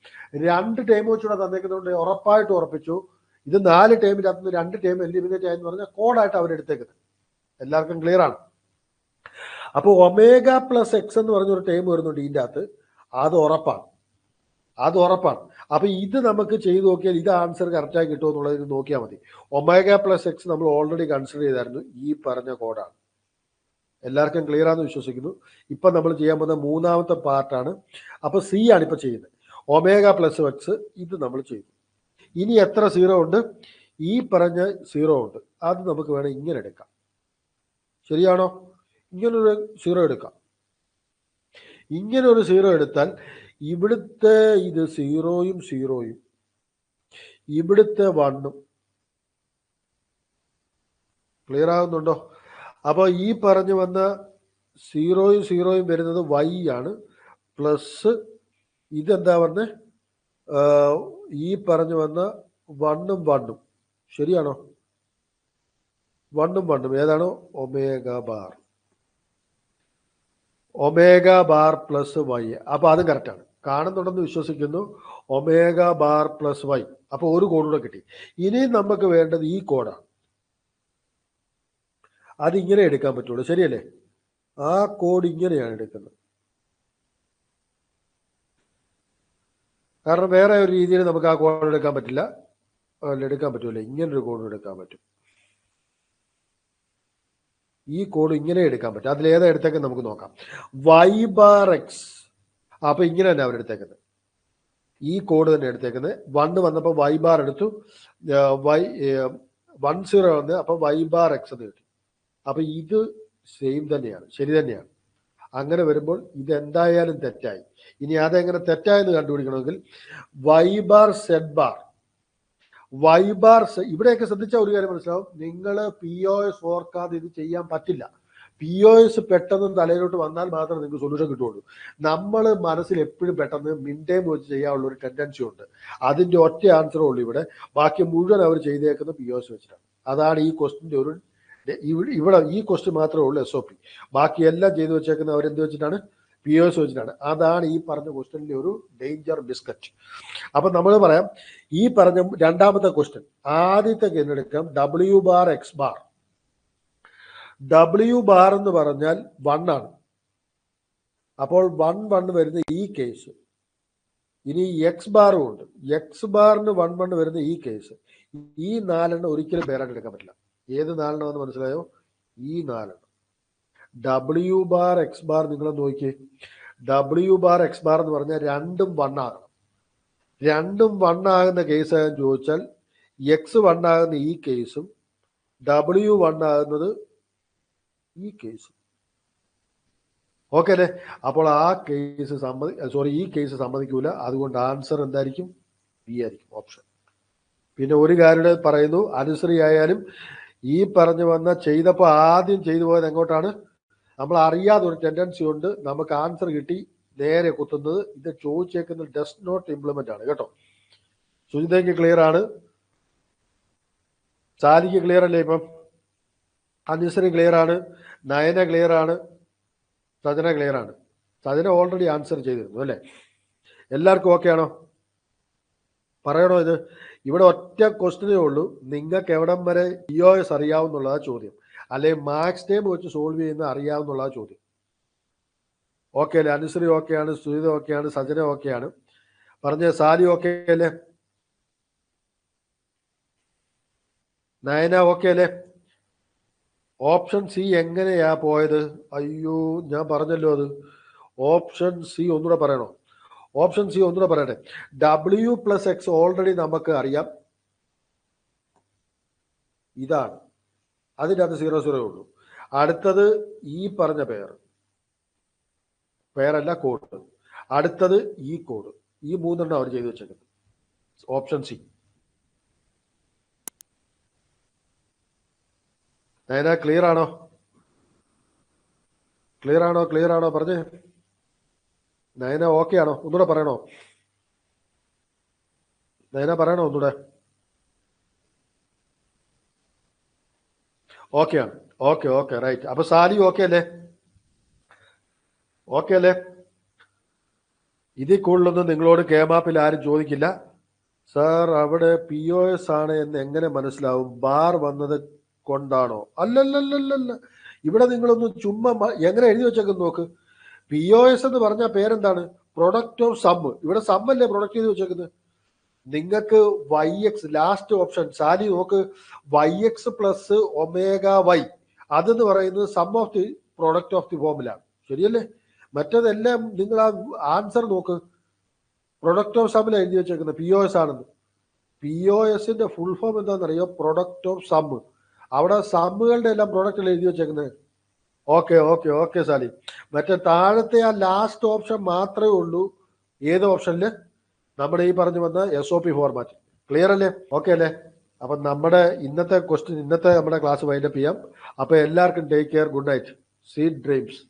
2 ടേം വെച്ചുകൂടെ തന്നേക്കുന്നതുകൊണ്ട് ഉറപ്പായിട്ട് ഉറപ്പിച്ചു ഇത് 4 ടേമിൻ്റെ അകത്തുനിന്ന് 2 ടേം എലിമിനേറ്റ് ആയെന്ന് പറഞ്ഞാൽ കോഡായിട്ട് അവരെടുത്തേക്കുന്നത്. എല്ലാവർക്കും ക്ലിയർ ആണ്? അപ്പോൾ ഒമേഗ പ്ലസ് എക്സ് എന്ന് പറഞ്ഞൊരു ടേം വരുന്നുണ്ട് ഇതിൻ്റെ അകത്ത്. അത് ഉറപ്പാണ്. അപ്പൊ ഇത് നമുക്ക് ചെയ്ത് നോക്കിയാൽ ഇത് ആൻസർ കറക്റ്റായി കിട്ടുമോ എന്നുള്ളത് ഇത് നോക്കിയാൽ മതി. ഒമേഗ പ്ലസ് എക്സ് നമ്മൾ ഓൾറെഡി കൺസിഡർ ചെയ്തായിരുന്നു. ഈ പറഞ്ഞ കോഡാണ്. എല്ലാവർക്കും ക്ലിയർ ആണെന്ന് വിശ്വസിക്കുന്നു. ഇപ്പൊ നമ്മൾ ചെയ്യാൻ പോകുന്ന 3ാമത്തെ പാർട്ടാണ്. അപ്പൊ സി ആണ് ഇപ്പൊ ചെയ്യുന്നത്. ഒമേഗ പ്ലസ് എക്സ് ഇത് നമ്മൾ ചെയ്തു. ഇനി എത്ര 0 ഉണ്ട്? ഈ പറഞ്ഞ 0 ഉണ്ട്. അത് നമുക്ക് വേണം ഇങ്ങനെ എടുക്കാം. ശരിയാണോ? ഇങ്ങനൊരു 0 എടുക്കാം. ഇങ്ങനെ ഒരു 0 എടുത്താൽ ഇവിടുത്തെ ഇത് 0യും 0യും ഇവിടുത്തെ 1ഉം ക്ലിയർ ആകുന്നുണ്ടോ? അപ്പോൾ ഈ പറഞ്ഞു വന്ന 0യും 0യും വരുന്നത് വൈ ആണ്. പ്ലസ് ഇതെന്താ പറഞ്ഞത്? ഈ പറഞ്ഞു വന്ന 1ഉം 1ഉം, ശരിയാണോ? 1ഉം 1ഉം ഏതാണോ? Omega bar plus Y. അപ്പൊ അതും കറക്റ്റാണ്. കാണുന്നുണ്ടെന്ന് വിശ്വസിക്കുന്നു. Omega bar plus Y. അപ്പൊ ഒരു കോഡൂടെ കിട്ടി. ഇനി നമുക്ക് വേണ്ടത് ഈ കോഡാണ്. അതിങ്ങനെ എടുക്കാൻ പറ്റുള്ളൂ, ശരിയല്ലേ? ആ കോഡ് ഇങ്ങനെയാണ് എടുക്കുന്നത്. കാരണം വേറെ ഒരു രീതിയിൽ നമുക്ക് ആ കോഡ് എടുക്കാൻ പറ്റില്ല. എടുക്കാൻ പറ്റൂല. ഇങ്ങനൊരു കോഡ് എടുക്കാൻ പറ്റും. ഈ കോഡ് ഇങ്ങനെ എടുക്കാൻ പറ്റും. അതിലേതാ എടുത്തേക്കുന്നത് നമുക്ക് നോക്കാം. Y bar X. അപ്പൊ ഇങ്ങനെ തന്നെ അവരെടുത്തേക്കുന്നത്. ഈ കോഡ് തന്നെ എടുത്തേക്കുന്നത്. 1 വന്നപ്പോൾ വൈ ബാർ എടുത്തു. 10 വന്ന് അപ്പൊ വൈ ബാർ എക്സ് എന്ന് കിട്ടി. അപ്പൊ ഇത് സെയിം തന്നെയാണ്, ശരി തന്നെയാണ്. അങ്ങനെ വരുമ്പോൾ ഇതെന്തായാലും തെറ്റായി. ഇനി അതെങ്ങനെ തെറ്റായെന്ന് കണ്ടുപിടിക്കണമെങ്കിൽ വൈ ബാർ സെഡ് ബാർ ഇവിടെയൊക്കെ ശ്രദ്ധിച്ച ഒരു കാര്യം മനസ്സിലാവും. നിങ്ങൾ POS ഓർക്കാതെ ഇത് ചെയ്യാൻ പറ്റില്ല. POS പെട്ടെന്ന് തലയിലോട്ട് വന്നാൽ മാത്രമേ നിങ്ങൾക്ക് സൊല്യൂഷൻ കിട്ടുള്ളൂ. നമ്മൾ മനസ്സിൽ എപ്പോഴും പെട്ടെന്ന് മിൻടൈം വെച്ച് ചെയ്യാനുള്ള ഒരു ടെൻഡൻസി ഉണ്ട്. അതിന്റെ ഒറ്റ ആൻസറേ ഉള്ളൂ ഇവിടെ. ബാക്കി മുഴുവൻ അവർ ചെയ്തേക്കുന്നത് POS വെച്ചിട്ടാണ്. അതാണ് ഈ ക്വസ്റ്റിന്റെ ഒരു ഇവിടെ ഈ ക്വസ്റ്റ്യൻ മാത്രമേ ഉള്ളൂ SOP. ബാക്കി എല്ലാം ചെയ്തു വെച്ചേക്കുന്നത് അവരെന്ത് വെച്ചിട്ടാണ്? POS വെച്ചിട്ടാണ്. അതാണ് ഈ പറഞ്ഞ ക്വസ്റ്റ്യനിലെ ഒരു ഡേഞ്ചർ ബിസ്ക്കറ്റ്. അപ്പൊ നമ്മൾ പറയാം, ഈ പറഞ്ഞ രണ്ടാമത്തെ ക്വസ്റ്റ്യൻ ആദ്യത്തെ എടുക്കാം. W bar X bar. W bar എന്ന് പറഞ്ഞാൽ 1 ആണ്. അപ്പോൾ 1 വരുന്ന ഈ കേസ്. ഇനി X ബാറും ഉണ്ട്. X ബാറിന് 1 വരുന്ന ഈ കേസ്. ഈ 4 ഒരിക്കലും പേരായിട്ട് എടുക്കാൻ പറ്റില്ല. ഏത് 4 മനസ്സിലായോ? ഈ 4. W ബാർ X ബാർ നിങ്ങൾ നോക്കിയേ. W ബാർ X ബാർ എന്ന് പറഞ്ഞാൽ രണ്ടും 1 ആകണം. രണ്ടും 1 ആകുന്ന കേസ് ആകാൻ ചോദിച്ചാൽ X 1 ആകുന്ന ഈ കേസും W 1 ആകുന്നത് ഈ കേസും. ഓക്കെ അല്ലേ? അപ്പോൾ ആ കേസ് ഈ കേസ് സമ്മതിക്കൂല. അതുകൊണ്ട് ആൻസർ എന്തായിരിക്കും? ബി ആയിരിക്കും, ഓപ്ഷൻ. പിന്നെ ഒരു കാര്യം പറയുന്നു, അനുസരി ആയാലും ഈ പറഞ്ഞു വന്ന ചെയ്തപ്പോൾ ആദ്യം ചെയ്തു പോയത് എങ്ങോട്ടാണ്? നമ്മൾ അറിയാതെ ഒരു ടെൻഡൻസി ഉണ്ട്, നമുക്ക് ആൻസർ കിട്ടി നേരെ കുത്തുന്നത്. ഇത് ചോദിച്ചേക്കുന്നത് ഡസ് നോട്ട് ഇംപ്ലിമെന്റ് ആണ് കേട്ടോ. സുജിതയ്ക്ക് ക്ലിയർ ആണ്, സാദിക്ക് ക്ലിയർ അല്ലേ? ഇപ്പം അനുസരി ക്ലിയർ ആണ്, നയന ക്ലിയർ ആണ്, സജന ക്ലിയർ ആണ്. സജന ഓൾറെഡി ആൻസർ ചെയ്തിരുന്നു അല്ലേ? എല്ലാവർക്കും ഓക്കെ ആണോ? പറയണോ? ഇത് ഇവിടെ ഒറ്റ ക്വസ്റ്റ്യനേ ഉള്ളൂ. നിങ്ങൾക്ക് എവിടം വരെ POS അറിയാവുന്നുള്ളതാ ചോദ്യം, അല്ലെങ്കിൽ മാക്സ് ടൈം വെച്ച് സോൾവ് ചെയ്യുന്ന അറിയാവുന്നുള്ളതാ ചോദ്യം. ഓക്കെ അല്ലേ? അനുസരി ഓക്കെയാണ്, സുജിത ഓക്കെയാണ്, സജന ഓക്കെയാണ്. പറഞ്ഞ സാലി ഓക്കെ അല്ലേ? നയന ഓക്കെ അല്ലേ? ഓപ്ഷൻ സി എങ്ങനെയാ പോയത്? അയ്യോ, ഞാൻ പറഞ്ഞല്ലോ അത്. ഓപ്ഷൻ സി ഒന്നുകൂടെ പറയണോ? ഓപ്ഷൻ സി ഒന്നുകൂടെ പറയട്ടെ. W പ്ലസ് X ഓൾറെഡി നമുക്ക് അറിയാം, ഇതാണ്. അതിൻ്റെ അകത്ത് 00 ഉള്ളൂ. അടുത്തത് ഈ പറഞ്ഞ പേരല്ല, കോഡ്. അടുത്തത് ഈ കോഡ്. ഈ 3 അവർ ചെയ്തു വെച്ചേക്കുന്നത്. Option C. നയന ക്ലിയർ ആണോ? ക്ലിയർ ആണോ? ക്ലിയർ ആണോ? പറഞ്ഞേ. നയന ഓക്കെ ആണോ? ഒന്നുകൂടെ പറയണോ? നയന പറയണോ ഒന്നുകൂടെ? ഓക്കെ ആണ്. Okay okay right. അപ്പൊ സാലി ഓക്കെ അല്ലേ? ഓക്കെ അല്ലേ? ഇതിൽ കൂടുതലൊന്നും നിങ്ങളോട് കേമാപ്പിൽ ആരും ചോദിക്കില്ല. സാർ അവിടെ POS ആണ് എന്ന് എങ്ങനെ മനസ്സിലാവും? ബാർ വന്നത് കൊണ്ടാണോ? അല്ലല്ലല്ലല്ല. ഇവിടെ നിങ്ങളൊന്ന് ചുമ്മാ എങ്ങനെ എഴുതി വെച്ചേക്കുന്നു നോക്ക്. POS എന്ന് പറഞ്ഞ പേരെന്താണ്? Product of sum. ഇവിടെ സം അല്ലേ പ്രൊഡക്റ്റ് ചെയ്ത് വെച്ചേക്കുന്നത്. നിങ്ങൾക്ക് YX ലാസ്റ്റ് ഓപ്ഷൻ സാലി നോക്ക്. YX പ്ലസ് ഒമേഗ Y അതെന്ന് പറയുന്നത് sum of the product of the formula. ശരിയല്ലേ? മറ്റതെല്ലാം നിങ്ങൾ ആ ആൻസർ നോക്ക്. പ്രൊഡക്റ്റ് ഓഫ് സമ്മിൽ എഴുതി വെച്ചേക്കുന്നത് POS ആണെന്ന്. POSന്റെ ഫുൾ ഫോം എന്താണെന്നറിയോ? Product of sum. അവിടെ സമ്മുകളുടെ എല്ലാം പ്രൊഡക്റ്റിൽ എഴുതി വെച്ചേക്കുന്നത്. ഓക്കെ ഓക്കെ ഓക്കെ സാലി. മറ്റേ താഴത്തെ ആ ലാസ്റ്റ് ഓപ്ഷൻ മാത്രമേ ഉള്ളൂ. ഏത് ഓപ്ഷനില്? നമ്മുടെ ഈ പറഞ്ഞു വന്ന SOP ഫോർമാറ്റ്. ക്ലിയർ അല്ലേ? ഓക്കെ അല്ലേ? അപ്പൊ നമ്മുടെ ഇന്നത്തെ നമ്മുടെ ക്ലാസ് വൈൻഡപ്പ് ചെയ്യാം. അപ്പൊ എല്ലാവർക്കും take care, good night, sweet dreams.